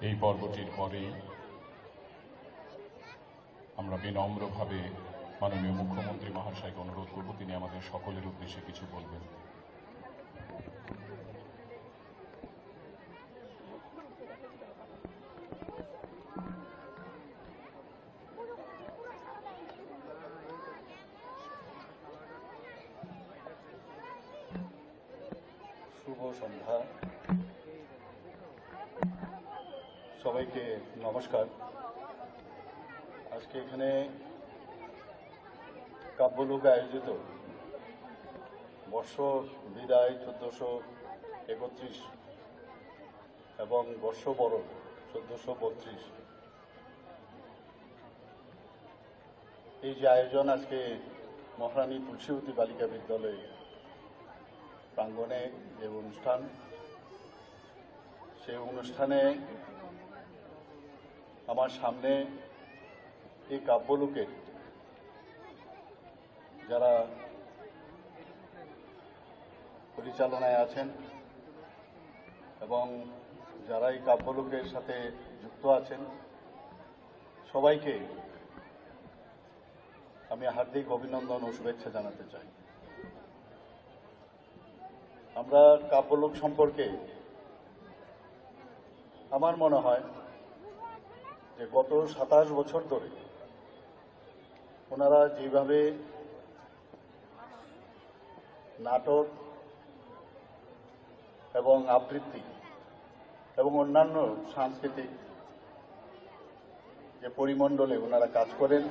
এই পর্বটির পরেই আমরা বিনম্রভাবে মাননীয় মুখ্যমন্ত্রী মহাশয়কে অনুরোধ করব তিনি আমাদের সকলের উদ্দেশ্যে কিছু বলবেন। শুভ সন্ধ্যা, সবাইকে নমস্কার। আজকে এখানে কাব্যলোক আয়োজিত বর্ষ বিদায় 1431 এবং বর্ষ বরণ 1432, এই যে আয়োজন আজকে মহারানী তুলসীবতী বালিকা বিদ্যালয়ে প্রাঙ্গণে যে অনুষ্ঠান, সেই অনুষ্ঠানে আমার সামনে এই কাব্যলোকের যারা পরিচালনায় আছেন এবং যারা এই কাব্যলোকের সাথে যুক্ত আছেন, সবাইকে আমি হার্দিক অভিনন্দন ও শুভেচ্ছা জানাতে চাই। আমরা কাব্যলোক সম্পর্কে আমার মনে হয় যে গত 27 বছর ধরে ওনারা যেভাবে নাটক এবং আবৃত্তি এবং অন্যান্য সাংস্কৃতিক যে পরিমণ্ডলে ওনারা কাজ করেন,